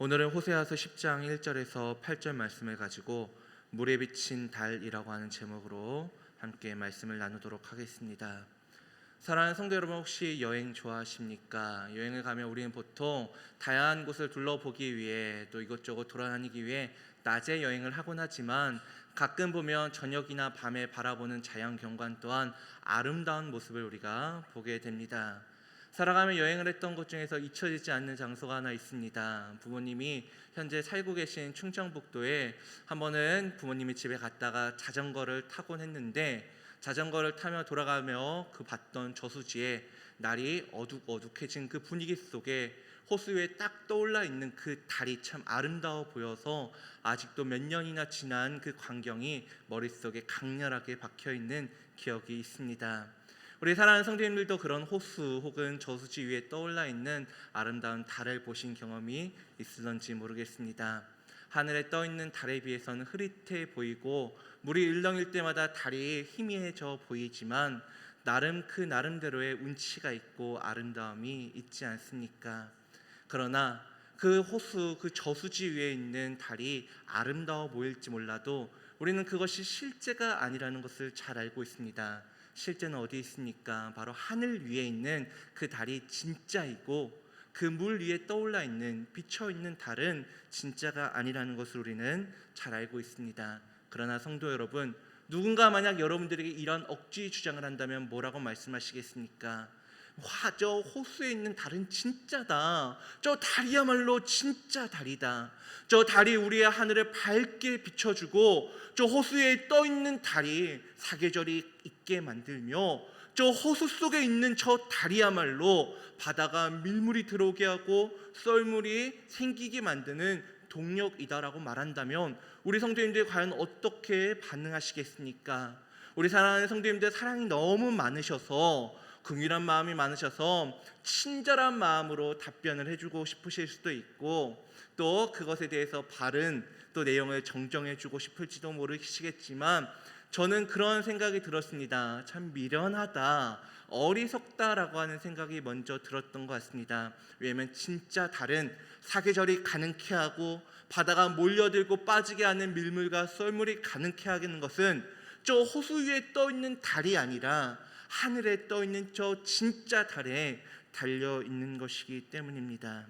오늘은 호세아서 10장 1절에서 8절 말씀을 가지고 물에 비친 달이라고 하는 제목으로 함께 말씀을 나누도록 하겠습니다. 사랑하는 성도 여러분, 혹시 여행 좋아하십니까? 여행을 가면 우리는 보통 다양한 곳을 둘러보기 위해 또 이것저것 돌아다니기 위해 낮에 여행을 하곤 하지만 가끔 보면 저녁이나 밤에 바라보는 자연 경관 또한 아름다운 모습을 우리가 보게 됩니다. 살아가며 여행을 했던 곳 중에서 잊혀지지 않는 장소가 하나 있습니다. 부모님이 현재 살고 계신 충청북도에 한 번은 부모님이 집에 갔다가 자전거를 타곤 했는데, 자전거를 타며 돌아가며 그 봤던 저수지에 날이 어둑어둑해진 그 분위기 속에 호수 위에 딱 떠올라 있는 그 달이 참 아름다워 보여서 아직도 몇 년이나 지난 그 광경이 머릿속에 강렬하게 박혀있는 기억이 있습니다. 우리 사랑하는 성도님들도 그런 호수 혹은 저수지 위에 떠올라 있는 아름다운 달을 보신 경험이 있을런지 모르겠습니다. 하늘에 떠 있는 달에 비해서는 흐릿해 보이고 물이 일렁일 때마다 달이 희미해져 보이지만 나름 그 나름대로의 운치가 있고 아름다움이 있지 않습니까? 그러나 그 호수, 그 저수지 위에 있는 달이 아름다워 보일지 몰라도 우리는 그것이 실제가 아니라는 것을 잘 알고 있습니다. 실제는 어디 있습니까? 바로 하늘 위에 있는 그 달이 진짜이고 그 물 위에 떠올라 있는 비쳐있는 달은 진짜가 아니라는 것을 우리는 잘 알고 있습니다. 그러나 성도 여러분, 누군가 만약 여러분들에게 이런 억지 주장을 한다면 뭐라고 말씀하시겠습니까? 와, 저 호수에 있는 달은 진짜다. 저 달이야말로 진짜 달이다. 저 달이 우리의 하늘을 밝게 비춰주고 저 호수에 떠있는 달이 사계절이 있게 만들며 저 호수 속에 있는 저 달이야말로 바다가 밀물이 들어오게 하고 썰물이 생기게 만드는 동력이다라고 말한다면 우리 성도님들이 과연 어떻게 반응하시겠습니까? 우리 사랑하는 성도님들, 사랑이 너무 많으셔서, 긍휼한 마음이 많으셔서 친절한 마음으로 답변을 해주고 싶으실 수도 있고, 또 그것에 대해서 바른 또 내용을 정정해주고 싶을지도 모르시겠지만 저는 그런 생각이 들었습니다. 참 미련하다, 어리석다라고 하는 생각이 먼저 들었던 것 같습니다. 왜냐하면 진짜 달은 사계절이 가능케 하고 바다가 몰려들고 빠지게 하는 밀물과 썰물이 가능케 하는 것은 저 호수 위에 떠있는 달이 아니라 하늘에 떠있는 저 진짜 달에 달려있는 것이기 때문입니다.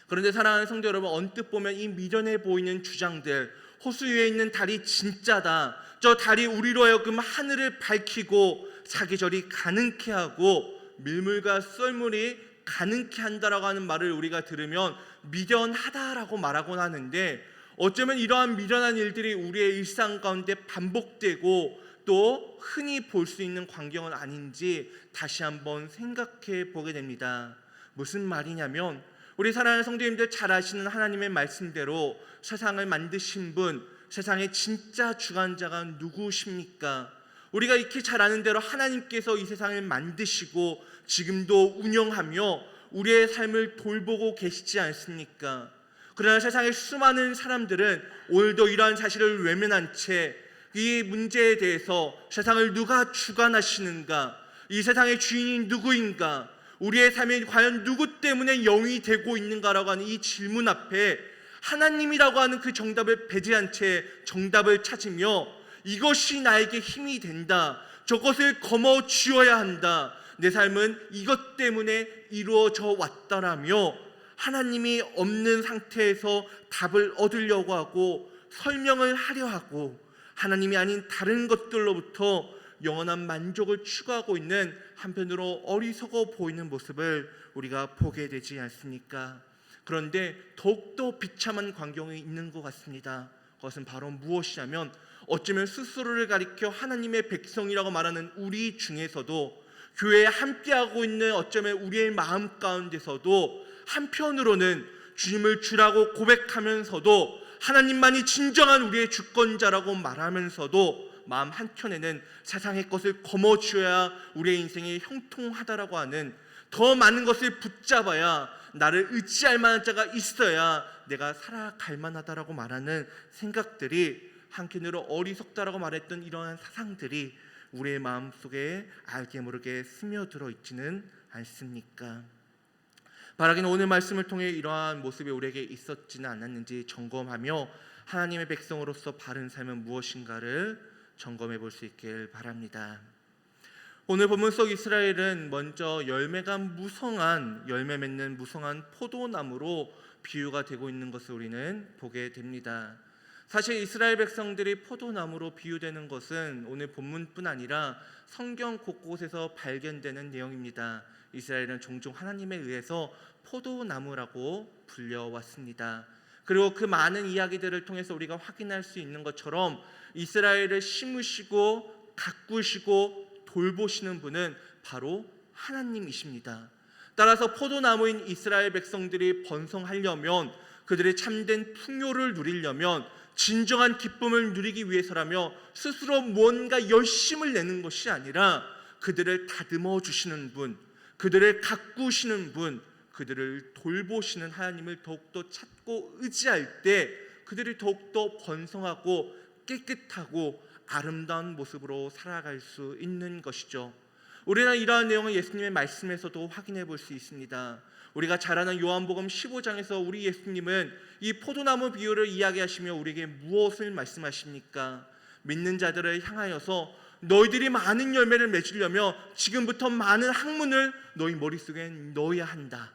그런데 사랑하는 성도 여러분, 언뜻 보면 이 미련해 보이는 주장들, 호수 위에 있는 달이 진짜다, 저 달이 우리로 하여금 하늘을 밝히고 사계절이 가능케 하고 밀물과 썰물이 가능케 한다라고 하는 말을 우리가 들으면 미련하다라고 말하곤 하는데, 어쩌면 이러한 미련한 일들이 우리의 일상 가운데 반복되고 또 흔히 볼 수 있는 광경은 아닌지 다시 한번 생각해 보게 됩니다. 무슨 말이냐면, 우리 사랑하는 성도님들 잘 아시는 하나님의 말씀대로 세상을 만드신 분, 세상의 진짜 주관자가 누구십니까? 우리가 익히 잘 아는 대로 하나님께서 이 세상을 만드시고 지금도 운영하며 우리의 삶을 돌보고 계시지 않습니까? 그러나 세상의 수많은 사람들은 오늘도 이러한 사실을 외면한 채 이 문제에 대해서 세상을 누가 주관하시는가? 이 세상의 주인이 누구인가? 우리의 삶이 과연 누구 때문에 영이 되고 있는가라고 하는 이 질문 앞에 하나님이라고 하는 그 정답을 배제한 채 정답을 찾으며 이것이 나에게 힘이 된다, 저것을 거머쥐어야 한다, 내 삶은 이것 때문에 이루어져 왔다라며 하나님이 없는 상태에서 답을 얻으려고 하고 설명을 하려 하고 하나님이 아닌 다른 것들로부터 영원한 만족을 추구하고 있는 한편으로 어리석어 보이는 모습을 우리가 보게 되지 않습니까? 그런데 더욱더 비참한 광경이 있는 것 같습니다. 그것은 바로 무엇이냐면, 어쩌면 스스로를 가리켜 하나님의 백성이라고 말하는 우리 중에서도, 교회에 함께하고 있는 어쩌면 우리의 마음 가운데서도 한편으로는 주님을 주라고 고백하면서도 하나님만이 진정한 우리의 주권자라고 말하면서도 마음 한켠에는 세상의 것을 거머쥐어야 우리의 인생이 형통하다라고 하는, 더 많은 것을 붙잡아야 나를 의지할 만한 자가 있어야 내가 살아갈 만하다라고 말하는 생각들이, 한편으로 어리석다라고 말했던 이러한 사상들이 우리의 마음속에 알게 모르게 스며들어 있지는 않습니까? 바라기는 오늘 말씀을 통해 이러한 모습이 우리에게 있었지는 않았는지 점검하며 하나님의 백성으로서 바른 삶은 무엇인가를 점검해 볼 수 있길 바랍니다. 오늘 본문 속 이스라엘은 먼저 열매가 무성한, 열매 맺는 무성한 포도나무로 비유가 되고 있는 것을 우리는 보게 됩니다. 사실 이스라엘 백성들이 포도나무로 비유되는 것은 오늘 본문뿐 아니라 성경 곳곳에서 발견되는 내용입니다. 이스라엘은 종종 하나님에 의해서 포도나무라고 불려왔습니다. 그리고 그 많은 이야기들을 통해서 우리가 확인할 수 있는 것처럼 이스라엘을 심으시고 가꾸시고 돌보시는 분은 바로 하나님이십니다. 따라서 포도나무인 이스라엘 백성들이 번성하려면, 그들의 참된 풍요를 누리려면, 진정한 기쁨을 누리기 위해서라며 스스로 뭔가 열심을 내는 것이 아니라 그들을 다듬어 주시는 분, 그들을 가꾸시는 분, 그들을 돌보시는 하나님을 더욱더 찾고 의지할 때 그들이 더욱더 번성하고 깨끗하고 아름다운 모습으로 살아갈 수 있는 것이죠. 우리는 이러한 내용을 예수님의 말씀에서도 확인해 볼 수 있습니다. 우리가 잘 아는 요한복음 15장에서 우리 예수님은 이 포도나무 비유를 이야기하시며 우리에게 무엇을 말씀하십니까? 믿는 자들을 향하여서 너희들이 많은 열매를 맺으려면 지금부터 많은 학문을 너희 머릿속에 넣어야 한다.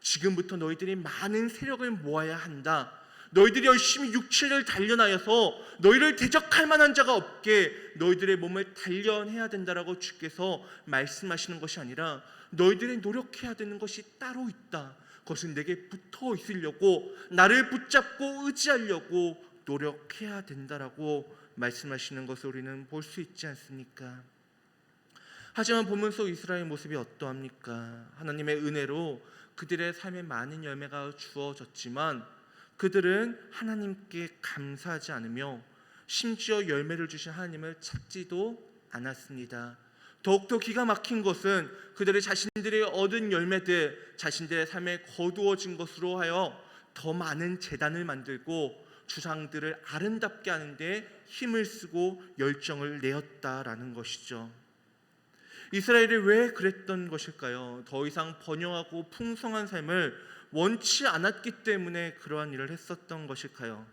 지금부터 너희들이 많은 세력을 모아야 한다. 너희들이 열심히 육체를 단련하여서 너희를 대적할 만한 자가 없게 너희들의 몸을 단련해야 된다라고 주께서 말씀하시는 것이 아니라 너희들이 노력해야 되는 것이 따로 있다. 그것은 내게 붙어 있으려고, 나를 붙잡고 의지하려고 노력해야 된다라고 말씀하시는 것을 우리는 볼 수 있지 않습니까? 하지만 본문 속 이스라엘 모습이 어떠합니까? 하나님의 은혜로 그들의 삶에 많은 열매가 주어졌지만 그들은 하나님께 감사하지 않으며 심지어 열매를 주신 하나님을 찾지도 않았습니다. 더욱더 기가 막힌 것은 그들의 자신들이 얻은 열매들, 자신들의 삶에 거두어진 것으로 하여 더 많은 제단을 만들고 주상들을 아름답게 하는데 힘을 쓰고 열정을 내었다라는 것이죠. 이스라엘이 왜 그랬던 것일까요? 더 이상 번영하고 풍성한 삶을 원치 않았기 때문에 그러한 일을 했었던 것일까요?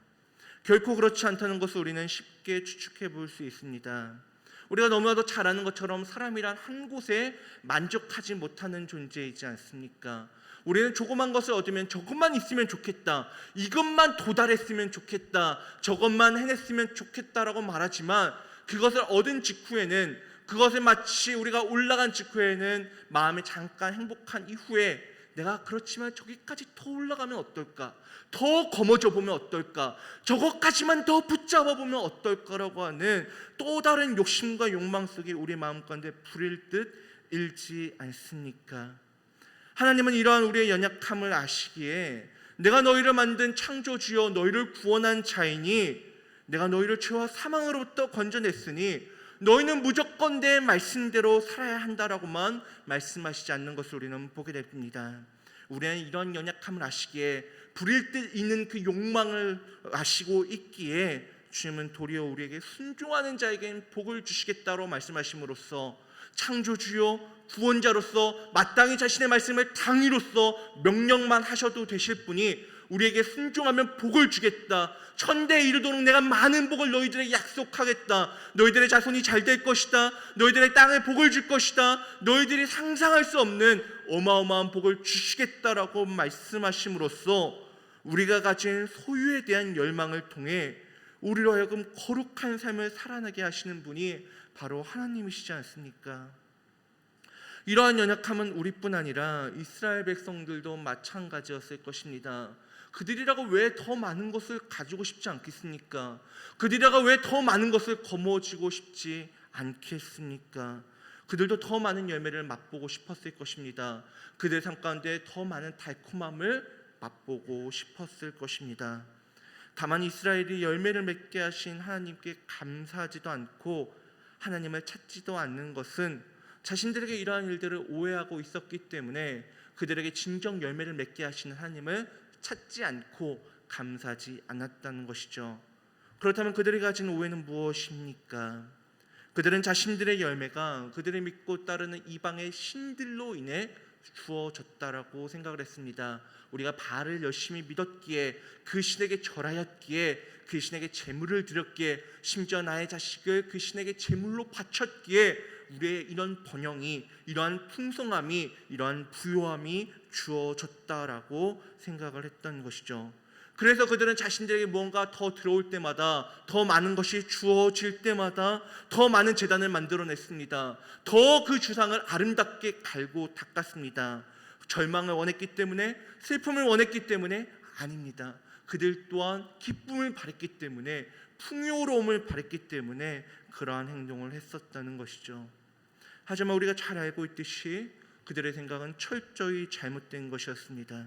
결코 그렇지 않다는 것을 우리는 쉽게 추측해 볼 수 있습니다. 우리가 너무나도 잘 아는 것처럼 사람이란 한 곳에 만족하지 못하는 존재이지 않습니까? 우리는 조그만 것을 얻으면 저것만 있으면 좋겠다, 이것만 도달했으면 좋겠다, 저것만 해냈으면 좋겠다라고 말하지만 그것을 얻은 직후에는, 그것을 마치 우리가 올라간 직후에는 마음이 잠깐 행복한 이후에 내가 그렇지만 저기까지 더 올라가면 어떨까, 더 거머져 보면 어떨까, 저것까지만 더 붙잡아 보면 어떨까라고 하는 또 다른 욕심과 욕망 속에 우리 마음 가운데 불일 듯 일지 않습니까? 하나님은 이러한 우리의 연약함을 아시기에 내가 너희를 만든 창조주여 너희를 구원한 자이니 내가 너희를 죄와 사망으로부터 건져냈으니 너희는 무조건 내 말씀대로 살아야 한다라고만 말씀하시지 않는 것을 우리는 보게 됩니다. 우리는 이런 연약함을 아시기에 불일 듯 있는 그 욕망을 아시고 있기에 주님은 도리어 우리에게 순종하는 자에게는 복을 주시겠다고 말씀하심으로써 창조주요 구원자로서 마땅히 자신의 말씀을 당의로서 명령만 하셔도 되실 분이 우리에게 순종하면 복을 주겠다, 천대에 이르도록 내가 많은 복을 너희들에게 약속하겠다, 너희들의 자손이 잘 될 것이다, 너희들의 땅에 복을 줄 것이다, 너희들이 상상할 수 없는 어마어마한 복을 주시겠다라고 말씀하심으로써 우리가 가진 소유에 대한 열망을 통해 우리로 하여금 거룩한 삶을 살아나게 하시는 분이 바로 하나님이시지 않습니까? 이러한 연약함은 우리뿐 아니라 이스라엘 백성들도 마찬가지였을 것입니다. 그들이라고 왜 더 많은 것을 가지고 싶지 않겠습니까? 그들이라고 왜 더 많은 것을 거머쥐고 싶지 않겠습니까? 그들도 더 많은 열매를 맛보고 싶었을 것입니다. 그들의 삶 가운데 더 많은 달콤함을 맛보고 싶었을 것입니다. 다만 이스라엘이 열매를 맺게 하신 하나님께 감사하지도 않고 하나님을 찾지도 않는 것은 자신들에게 이러한 일들을 오해하고 있었기 때문에 그들에게 진정 열매를 맺게 하시는 하나님을 찾지 않고 감사하지 않았다는 것이죠. 그렇다면 그들이 가진 오해는 무엇입니까? 그들은 자신들의 열매가 그들이 믿고 따르는 이방의 신들로 인해 주어졌다라고 생각을 했습니다. 우리가 바알을 열심히 믿었기에, 그 신에게 절하였기에, 그 신에게 제물을 드렸기에, 심지어 나의 자식을 그 신에게 제물로 바쳤기에 우리의 이런 번영이, 이러한 풍성함이, 이러한 부요함이 주어졌다라고 생각을 했던 것이죠. 그래서 그들은 자신들에게 무언가 더 들어올 때마다, 더 많은 것이 주어질 때마다 더 많은 제단을 만들어냈습니다. 더 그 주상을 아름답게 갈고 닦았습니다. 절망을 원했기 때문에, 슬픔을 원했기 때문에 아닙니다. 그들 또한 기쁨을 바랬기 때문에, 풍요로움을 바랬기 때문에 그러한 행동을 했었다는 것이죠. 하지만 우리가 잘 알고 있듯이 그들의 생각은 철저히 잘못된 것이었습니다.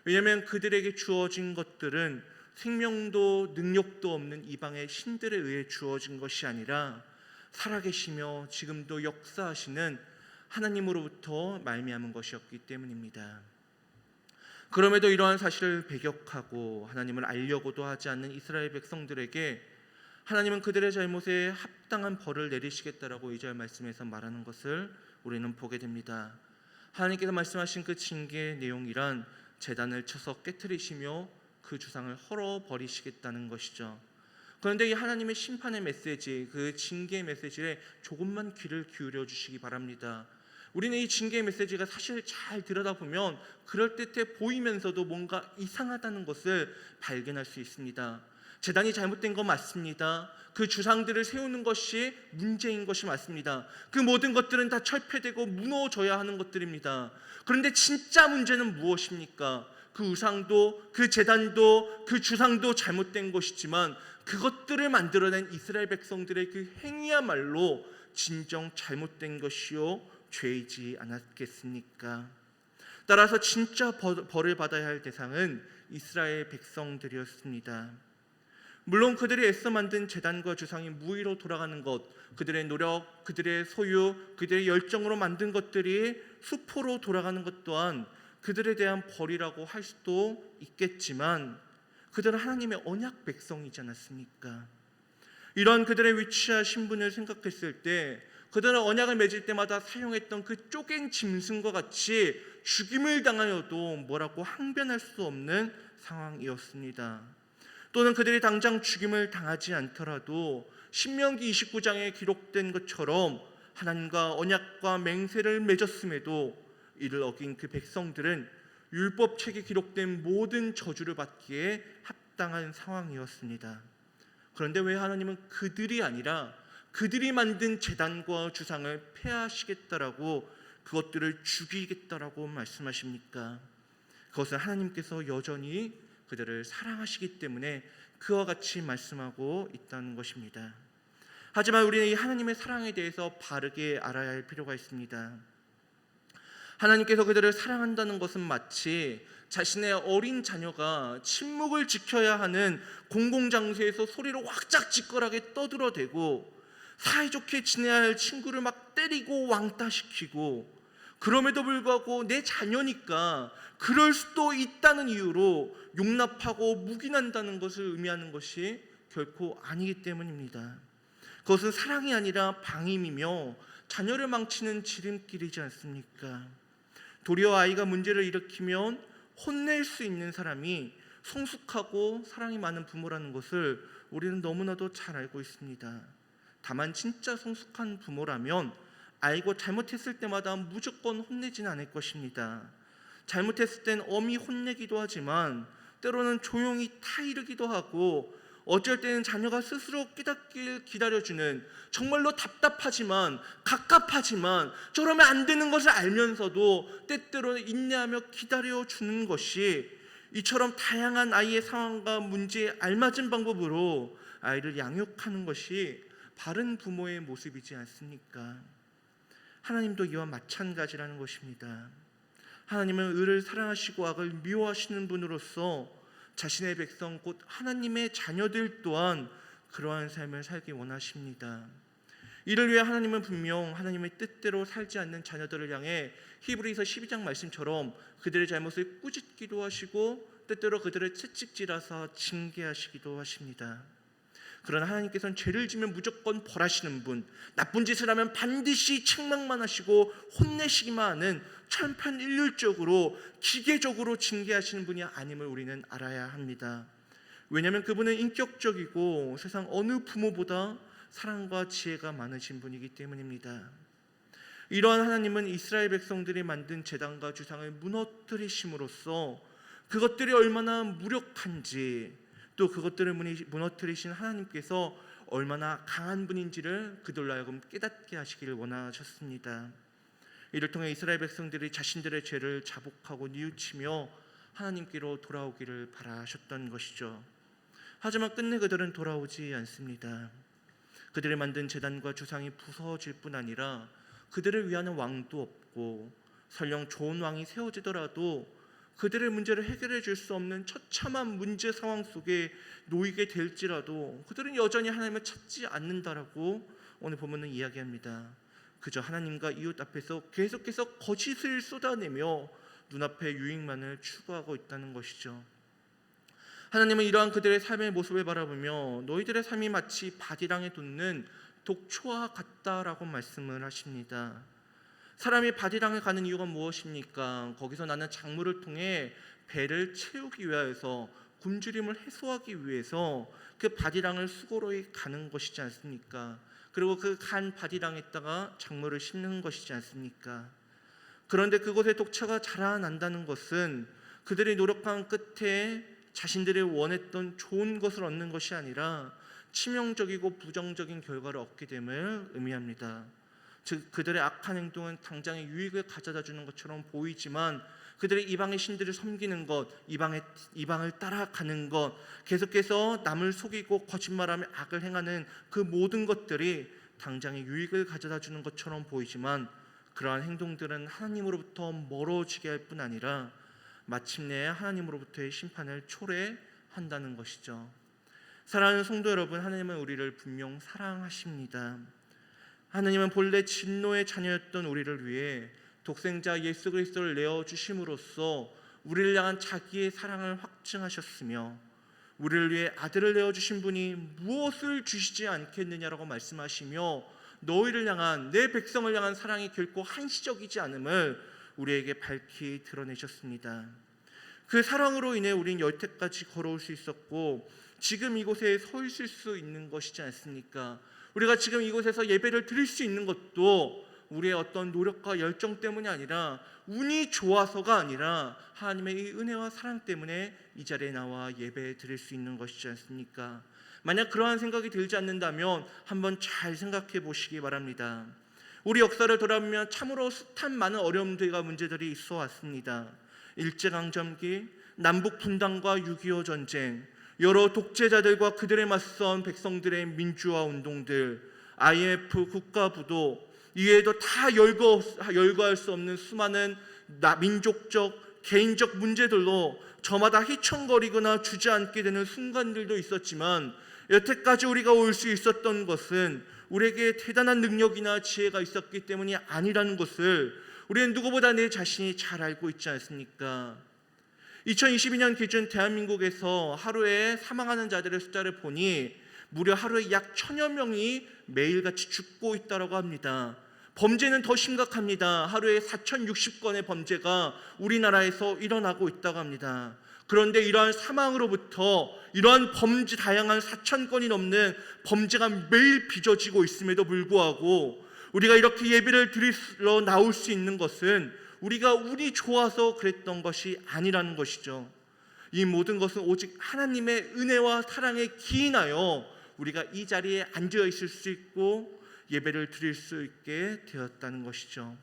왜냐하면 그들에게 주어진 것들은 생명도 능력도 없는 이방의 신들에 의해 주어진 것이 아니라 살아계시며 지금도 역사하시는 하나님으로부터 말미암은 것이었기 때문입니다. 그럼에도 이러한 사실을 배격하고 하나님을 알려고도 하지 않는 이스라엘 백성들에게 하나님은 그들의 잘못에 합당한 벌을 내리시겠다라고 2절 말씀에서 말하는 것을 우리는 보게 됩니다. 하나님께서 말씀하신 그 징계의 내용이란 제단을 쳐서 깨트리시며 그 주상을 헐어버리시겠다는 것이죠. 그런데 이 하나님의 심판의 메시지, 그 징계의 메시지에 조금만 귀를 기울여 주시기 바랍니다. 우리는 이 징계의 메시지가 사실 잘 들여다보면 그럴듯해 보이면서도 뭔가 이상하다는 것을 발견할 수 있습니다. 제단이 잘못된 거 맞습니다. 그 주상들을 세우는 것이 문제인 것이 맞습니다. 그 모든 것들은 다 철폐되고 무너져야 하는 것들입니다. 그런데 진짜 문제는 무엇입니까? 그 우상도, 그 제단도, 그 주상도 잘못된 것이지만 그것들을 만들어낸 이스라엘 백성들의 그 행위야말로 진정 잘못된 것이요 죄이지 않았겠습니까? 따라서 진짜 벌을 받아야 할 대상은 이스라엘 백성들이었습니다. 물론 그들이 애써 만든 제단과 주상이 무의로 돌아가는 것, 그들의 노력, 그들의 소유, 그들의 열정으로 만든 것들이 수포로 돌아가는 것 또한 그들에 대한 벌이라고 할 수도 있겠지만 그들은 하나님의 언약 백성이지 않았습니까? 이런 그들의 위치와 신분을 생각했을 때 그들은 언약을 맺을 때마다 사용했던 그 쪼갠 짐승과 같이 죽임을 당하여도 뭐라고 항변할 수 없는 상황이었습니다. 또는 그들이 당장 죽임을 당하지 않더라도 신명기 29장에 기록된 것처럼 하나님과 언약과 맹세를 맺었음에도 이를 어긴 그 백성들은 율법책에 기록된 모든 저주를 받기에 합당한 상황이었습니다. 그런데 왜 하나님은 그들이 아니라 그들이 만든 제단과 주상을 폐하시겠다라고, 그것들을 죽이겠다라고 말씀하십니까? 그것은 하나님께서 여전히 그들을 사랑하시기 때문에 그와 같이 말씀하고 있다는 것입니다. 하지만 우리는 이 하나님의 사랑에 대해서 바르게 알아야 할 필요가 있습니다. 하나님께서 그들을 사랑한다는 것은 마치 자신의 어린 자녀가 침묵을 지켜야 하는 공공장소에서 소리를 확짝 지껄하게 떠들어대고 사이좋게 지내야 할 친구를 막 때리고 왕따시키고, 그럼에도 불구하고 내 자녀니까 그럴 수도 있다는 이유로 용납하고 묵인한다는 것을 의미하는 것이 결코 아니기 때문입니다. 그것은 사랑이 아니라 방임이며 자녀를 망치는 지름길이지 않습니까? 도리어 아이가 문제를 일으키면 혼낼 수 있는 사람이 성숙하고 사랑이 많은 부모라는 것을 우리는 너무나도 잘 알고 있습니다. 다만 진짜 성숙한 부모라면 아이고 잘못했을 때마다 무조건 혼내지는 않을 것입니다. 잘못했을 땐 엄히 혼내기도 하지만 때로는 조용히 타이르기도 하고, 어쩔 때는 자녀가 스스로 깨닫길 기다려주는, 정말로 답답하지만 갑갑하지만 저러면 안 되는 것을 알면서도 때때로는 인내하며 기다려주는 것이, 이처럼 다양한 아이의 상황과 문제에 알맞은 방법으로 아이를 양육하는 것이 바른 부모의 모습이지 않습니까? 하나님도 이와 마찬가지라는 것입니다. 하나님은 의를 사랑하시고 악을 미워하시는 분으로서 자신의 백성 곧 하나님의 자녀들 또한 그러한 삶을 살기 원하십니다. 이를 위해 하나님은 분명 하나님의 뜻대로 살지 않는 자녀들을 향해 히브리서 12장 말씀처럼 그들의 잘못을 꾸짖기도 하시고 때때로 그들을 채찍질하사 징계하시기도 하십니다. 그러나 하나님께서는 죄를 지면 무조건 벌하시는 분, 나쁜 짓을 하면 반드시 책망만 하시고 혼내시기만 하는 천편일률적으로 기계적으로 징계하시는 분이 아님을 우리는 알아야 합니다. 왜냐하면 그분은 인격적이고 세상 어느 부모보다 사랑과 지혜가 많으신 분이기 때문입니다. 이러한 하나님은 이스라엘 백성들이 만든 제단과 주상을 무너뜨리심으로써 그것들이 얼마나 무력한지, 또 그것들을 무너뜨리신 하나님께서 얼마나 강한 분인지를 그들로 하여금 깨닫게 하시기를 원하셨습니다. 이를 통해 이스라엘 백성들이 자신들의 죄를 자복하고 뉘우치며 하나님께로 돌아오기를 바라셨던 것이죠. 하지만 끝내 그들은 돌아오지 않습니다. 그들이 만든 제단과 주상이 부서질 뿐 아니라 그들을 위하는 왕도 없고, 설령 좋은 왕이 세워지더라도 그들의 문제를 해결해 줄 수 없는 처참한 문제 상황 속에 놓이게 될지라도 그들은 여전히 하나님을 찾지 않는다라고 오늘 본문은 이야기합니다. 그저 하나님과 이웃 앞에서 계속해서 거짓을 쏟아내며 눈앞의 유익만을 추구하고 있다는 것이죠. 하나님은 이러한 그들의 삶의 모습을 바라보며 너희들의 삶이 마치 바디랑에 돋는 독초와 같다라고 말씀을 하십니다. 사람이 바디랑에 가는 이유가 무엇입니까? 거기서 나는 작물을 통해 배를 채우기 위해서, 굶주림을 해소하기 위해서 그 바디랑을 수고로이 가는 것이지 않습니까? 그리고 그 간 바디랑에다가 작물을 심는 것이지 않습니까? 그런데 그곳에 독초가 자라난다는 것은 그들이 노력한 끝에 자신들이 원했던 좋은 것을 얻는 것이 아니라 치명적이고 부정적인 결과를 얻게 됨을 의미합니다. 즉 그들의 악한 행동은 당장의 유익을 가져다 주는 것처럼 보이지만 그들의 이방의 신들을 섬기는 것, 이방을 따라가는 것, 계속해서 남을 속이고 거짓말하며 악을 행하는 그 모든 것들이 당장의 유익을 가져다 주는 것처럼 보이지만 그러한 행동들은 하나님으로부터 멀어지게 할 뿐 아니라 마침내 하나님으로부터의 심판을 초래한다는 것이죠. 사랑하는 성도 여러분, 하나님은 우리를 분명 사랑하십니다. 하나님은 본래 진노의 자녀였던 우리를 위해 독생자 예수 그리스도를 내어주심으로써 우리를 향한 자기의 사랑을 확증하셨으며, 우리를 위해 아들을 내어주신 분이 무엇을 주시지 않겠느냐라고 말씀하시며 너희를 향한, 내 백성을 향한 사랑이 결코 한시적이지 않음을 우리에게 밝히 드러내셨습니다. 그 사랑으로 인해 우린 여태까지 걸어올 수 있었고 지금 이곳에 서 있을 수 있는 것이지 않습니까? 우리가 지금 이곳에서 예배를 드릴 수 있는 것도 우리의 어떤 노력과 열정 때문이 아니라, 운이 좋아서가 아니라 하나님의 이 은혜와 사랑 때문에 이 자리에 나와 예배 드릴 수 있는 것이지 않습니까? 만약 그러한 생각이 들지 않는다면 한번 잘 생각해 보시기 바랍니다. 우리 역사를 돌아보면 참으로 숱한 많은 어려움들과 문제들이 있어 왔습니다. 일제강점기, 남북 분단과 6.25 전쟁, 여러 독재자들과 그들에 맞선 백성들의 민주화 운동들, IMF 국가부도, 이외에도 다 열거할 수 없는 수많은 민족적, 개인적 문제들로 저마다 휘청거리거나 주저앉게 되는 순간들도 있었지만, 여태까지 우리가 올 수 있었던 것은 우리에게 대단한 능력이나 지혜가 있었기 때문이 아니라는 것을 우리는 누구보다 내 자신이 잘 알고 있지 않습니까? 2022년 기준 대한민국에서 하루에 사망하는 자들의 숫자를 보니 무려 하루에 약 1000여 명이 매일같이 죽고 있다고 합니다. 범죄는 더 심각합니다. 하루에 4060건의 범죄가 우리나라에서 일어나고 있다고 합니다. 그런데 이러한 사망으로부터 이러한 범죄, 다양한 4000건이 넘는 범죄가 매일 빚어지고 있음에도 불구하고 우리가 이렇게 예배를 드리러 나올 수 있는 것은 우리가 운이 좋아서 그랬던 것이 아니라는 것이죠. 이 모든 것은 오직 하나님의 은혜와 사랑에 기인하여 우리가 이 자리에 앉아 있을 수 있고 예배를 드릴 수 있게 되었다는 것이죠.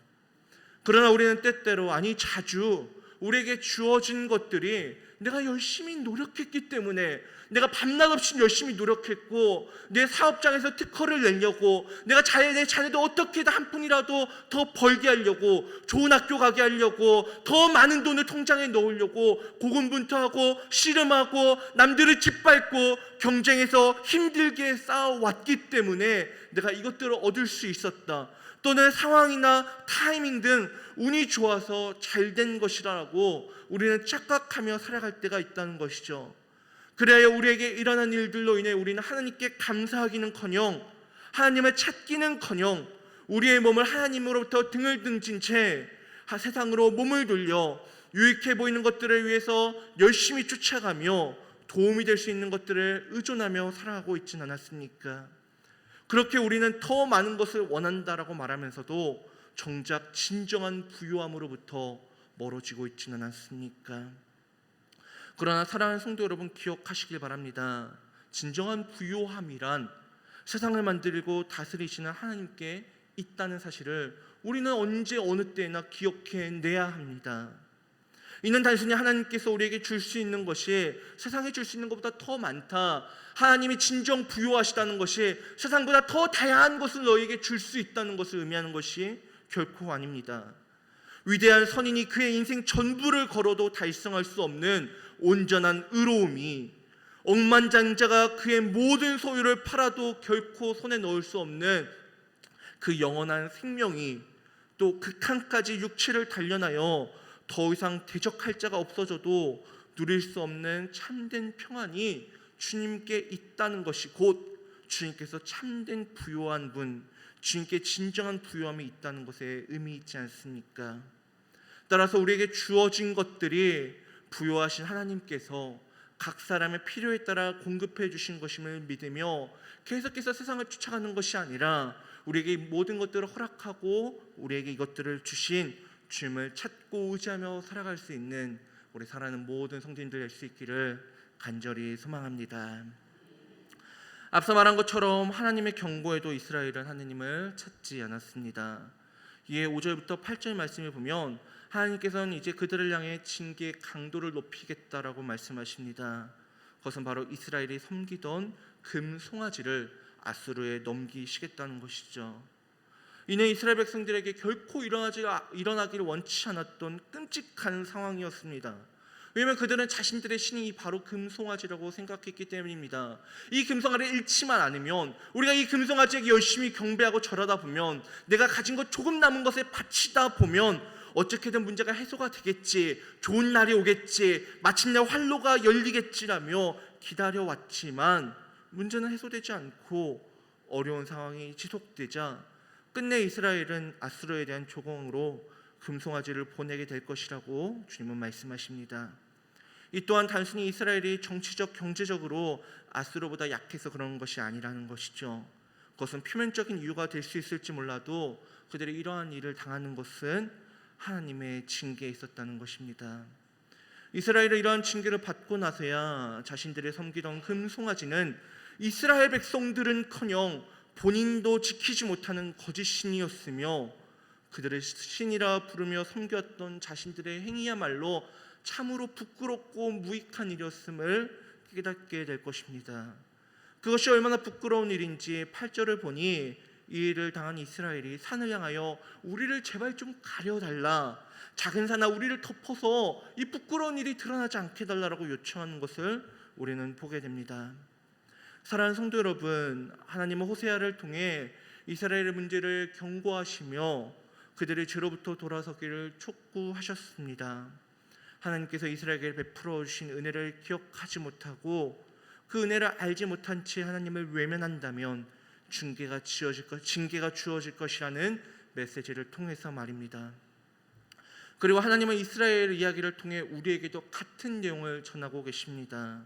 그러나 우리는 때때로, 아니 자주 우리에게 주어진 것들이 내가 열심히 노력했기 때문에, 내가 밤낮 없이 열심히 노력했고 내 사업장에서 특허를 내려고, 내가 내 자녀도 어떻게든 한 푼이라도 더 벌게 하려고, 좋은 학교 가게 하려고, 더 많은 돈을 통장에 넣으려고 고군분투하고 씨름하고 남들을 짓밟고 경쟁에서 힘들게 쌓아왔기 때문에 내가 이것들을 얻을 수 있었다, 또는 상황이나 타이밍 등 운이 좋아서 잘 된 것이라고 우리는 착각하며 살아갈 때가 있다는 것이죠. 그래야 우리에게 일어난 일들로 인해 우리는 하나님께 감사하기는커녕 하나님을 찾기는커녕 우리의 몸을 하나님으로부터 등을 등진 채 세상으로 몸을 돌려 유익해 보이는 것들을 위해서 열심히 쫓아가며 도움이 될 수 있는 것들을 의존하며 살아가고 있진 않았습니까? 그렇게 우리는 더 많은 것을 원한다라고 말하면서도 정작 진정한 부요함으로부터 멀어지고 있지는 않습니까? 그러나 사랑하는 성도 여러분, 기억하시길 바랍니다. 진정한 부요함이란 세상을 만들고 다스리시는 하나님께 있다는 사실을 우리는 언제 어느 때나 기억해내야 합니다. 이는 단순히 하나님께서 우리에게 줄 수 있는 것이 세상에 줄 수 있는 것보다 더 많다, 하나님이 진정 부요하시다는 것이 세상보다 더 다양한 것을 너에게 줄 수 있다는 것을 의미하는 것이 결코 아닙니다. 위대한 선인이 그의 인생 전부를 걸어도 달성할 수 없는 온전한 의로움이, 억만장자가 그의 모든 소유를 팔아도 결코 손에 넣을 수 없는 그 영원한 생명이, 또 극한까지 육체를 단련하여 더 이상 대적할 자가 없어져도 누릴 수 없는 참된 평안이 주님께 있다는 것이 곧 주님께서 참된 부요한 분, 주님께 진정한 부요함이 있다는 것에 의미 있지 않습니까? 따라서 우리에게 주어진 것들이 부요하신 하나님께서 각 사람의 필요에 따라 공급해 주신 것임을 믿으며 계속해서 세상을 쫓아가는 것이 아니라 우리에게 이 모든 것들을 허락하고 우리에게 이것들을 주신 주님을 찾고 의지하며 살아갈 수 있는 우리 사랑하는 모든 성도님들 될 수 있기를 간절히 소망합니다. 앞서 말한 것처럼 하나님의 경고에도 이스라엘은 하나님을 찾지 않았습니다. 이에 5절부터 8절 말씀을 보면 하나님께서는 이제 그들을 향해 징계의 강도를 높이겠다라고 말씀하십니다. 그것은 바로 이스라엘이 섬기던 금 송아지를 아수르에 넘기시겠다는 것이죠. 이는 이스라엘 백성들에게 결코 일어나기를 원치 않았던 끔찍한 상황이었습니다. 왜냐하면 그들은 자신들의 신이 바로 금송아지라고 생각했기 때문입니다. 이 금송아지를 잃지만 않으면, 우리가 이 금송아지에게 열심히 경배하고 절하다 보면, 내가 가진 것 조금 남은 것에 바치다 보면 어떻게든 문제가 해소가 되겠지, 좋은 날이 오겠지, 마침내 활로가 열리겠지라며 기다려왔지만 문제는 해소되지 않고 어려운 상황이 지속되자 끝내 이스라엘은 아수르에 대한 조공으로 금송아지를 보내게 될 것이라고 주님은 말씀하십니다. 이 또한 단순히 이스라엘이 정치적, 경제적으로 아수르보다 약해서 그런 것이 아니라는 것이죠. 그것은 표면적인 이유가 될 수 있을지 몰라도 그들이 이러한 일을 당하는 것은 하나님의 징계에 있었다는 것입니다. 이스라엘은 이러한 징계를 받고 나서야 자신들의 섬기던 금송아지는 이스라엘 백성들은커녕 본인도 지키지 못하는 거짓 신이었으며 그들의 신이라 부르며 섬겼던 자신들의 행위야말로 참으로 부끄럽고 무익한 일이었음을 깨닫게 될 것입니다. 그것이 얼마나 부끄러운 일인지 8절을 보니 이 일을 당한 이스라엘이 산을 향하여 우리를 제발 좀 가려달라, 작은 산아 우리를 덮어서 이 부끄러운 일이 드러나지 않게 해달라고 요청하는 것을 우리는 보게 됩니다. 사랑하는 성도 여러분, 하나님은 호세아를 통해 이스라엘의 문제를 경고하시며 그들의 죄로부터 돌아서기를 촉구하셨습니다. 하나님께서 이스라엘에게 베풀어 주신 은혜를 기억하지 못하고 그 은혜를 알지 못한 채 하나님을 외면한다면 징계가 주어질 것이라는 메시지를 통해서 말입니다. 그리고 하나님은 이스라엘 이야기를 통해 우리에게도 같은 내용을 전하고 계십니다.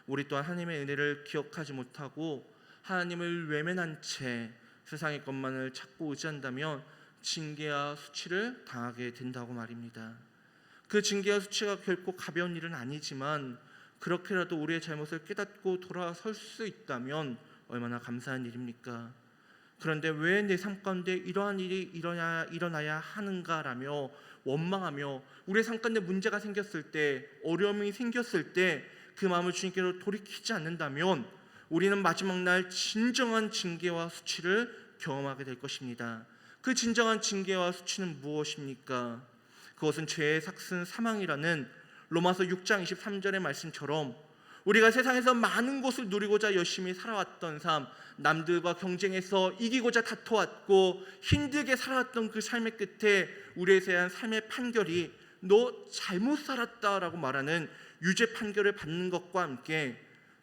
우리 또한 하나님의 은혜를 기억하지 못하고 하나님을 외면한 채 세상의 것만을 찾고 의지한다면 징계와 수치를 당하게 된다고 말입니다. 그 징계와 수치가 결코 가벼운 일은 아니지만 그렇게라도 우리의 잘못을 깨닫고 돌아설 수 있다면 얼마나 감사한 일입니까? 그런데 왜 내 삶 가운데 이러한 일이 일어나야 하는가라며 원망하며 우리의 삶 가운데 문제가 생겼을 때, 어려움이 생겼을 때 그 마음을 주님께로 돌이키지 않는다면 우리는 마지막 날 진정한 징계와 수치를 경험하게 될 것입니다. 그 진정한 징계와 수치는 무엇입니까? 그것은 죄의 삭슨 사망이라는 로마서 6장 23절의 말씀처럼 우리가 세상에서 많은 것을 누리고자 열심히 살아왔던 삶, 남들과 경쟁해서 이기고자 다퉈왔고 힘들게 살아왔던 그 삶의 끝에 우리에 대한 삶의 판결이 너 잘못 살았다라고 말하는 유죄 판결을 받는 것과 함께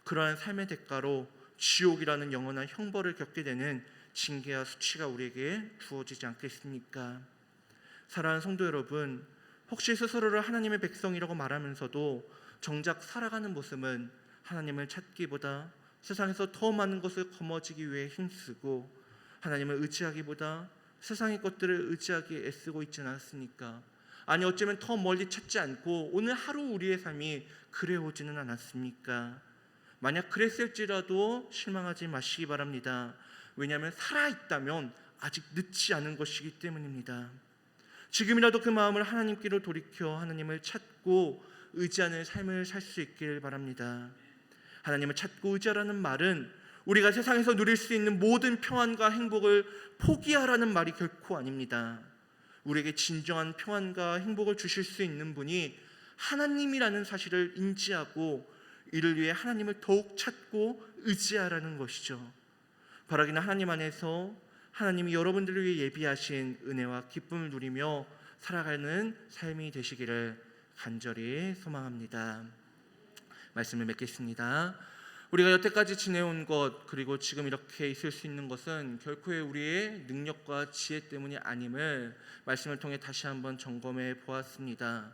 그러한 삶의 대가로 지옥이라는 영원한 형벌을 겪게 되는 징계와 수치가 우리에게 주어지지 않겠습니까? 사랑하는 성도 여러분, 혹시 스스로를 하나님의 백성이라고 말하면서도 정작 살아가는 모습은 하나님을 찾기보다 세상에서 더 많은 것을 거머쥐기 위해 힘쓰고 하나님을 의지하기보다 세상의 것들을 의지하기에 애쓰고 있지는 않습니까? 아니 어쩌면 더 멀리 찾지 않고 오늘 하루 우리의 삶이 그래오지는 않았습니까? 만약 그랬을지라도 실망하지 마시기 바랍니다. 왜냐하면 살아있다면 아직 늦지 않은 것이기 때문입니다. 지금이라도 그 마음을 하나님께로 돌이켜 하나님을 찾고 의지하는 삶을 살 수 있길 바랍니다. 하나님을 찾고 의지하라는 말은 우리가 세상에서 누릴 수 있는 모든 평안과 행복을 포기하라는 말이 결코 아닙니다. 우리에게 진정한 평안과 행복을 주실 수 있는 분이 하나님이라는 사실을 인지하고 이를 위해 하나님을 더욱 찾고 의지하라는 것이죠. 바라기는 하나님 안에서 하나님이 여러분들을 위해 예비하신 은혜와 기쁨을 누리며 살아가는 삶이 되시기를 간절히 소망합니다. 말씀을 맺겠습니다. 우리가 여태까지 지내온 것 그리고 지금 이렇게 있을 수 있는 것은 결코의 우리의 능력과 지혜 때문이 아님을 말씀을 통해 다시 한번 점검해 보았습니다.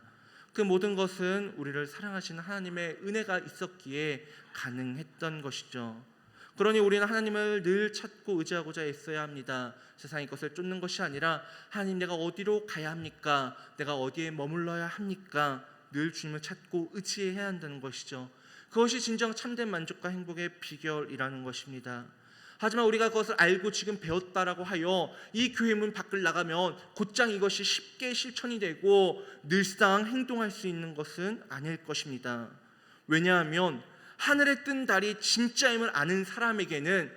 그 모든 것은 우리를 사랑하시는 하나님의 은혜가 있었기에 가능했던 것이죠. 그러니 우리는 하나님을 늘 찾고 의지하고자 애써야 합니다. 세상의 것을 쫓는 것이 아니라 하나님 내가 어디로 가야 합니까? 내가 어디에 머물러야 합니까? 늘 주님을 찾고 의지해야 한다는 것이죠. 그것이 진정 참된 만족과 행복의 비결이라는 것입니다. 하지만 우리가 그것을 알고 지금 배웠다라고 하여 이 교회 문 밖을 나가면 곧장 이것이 쉽게 실천이 되고 늘상 행동할 수 있는 것은 아닐 것입니다. 왜냐하면 하늘에 뜬 달이 진짜임을 아는 사람에게는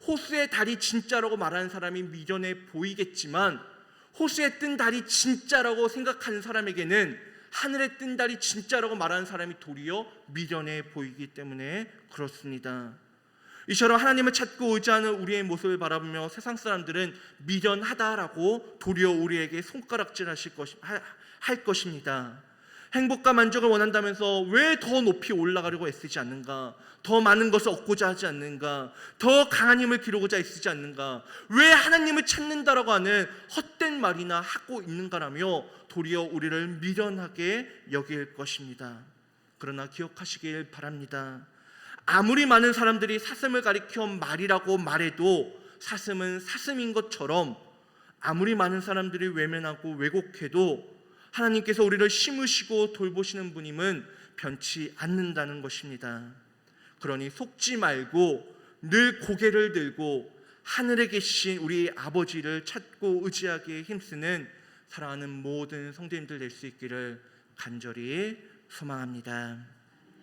호수의 달이 진짜라고 말하는 사람이 미련해 보이겠지만 호수에 뜬 달이 진짜라고 생각하는 사람에게는 하늘에 뜬 달이 진짜라고 말하는 사람이 도리어 미련해 보이기 때문에 그렇습니다. 이처럼 하나님을 찾고 의지하는 우리의 모습을 바라보며 세상 사람들은 미련하다라고 도리어 우리에게 손가락질 할 것입니다. 행복과 만족을 원한다면서 왜 더 높이 올라가려고 애쓰지 않는가? 더 많은 것을 얻고자 하지 않는가? 더 강한 힘을 기르고자 애쓰지 않는가? 왜 하나님을 찾는다라고 하는 헛된 말이나 하고 있는가라며 도리어 우리를 미련하게 여길 것입니다. 그러나 기억하시길 바랍니다. 아무리 많은 사람들이 사슴을 가리켜 말이라고 말해도 사슴은 사슴인 것처럼 아무리 많은 사람들이 외면하고 왜곡해도 하나님께서 우리를 심으시고 돌보시는 분임은 변치 않는다는 것입니다. 그러니 속지 말고 늘 고개를 들고 하늘에 계신 우리 아버지를 찾고 의지하기에 힘쓰는 사랑하는 모든 성도님들 될 수 있기를 간절히 소망합니다.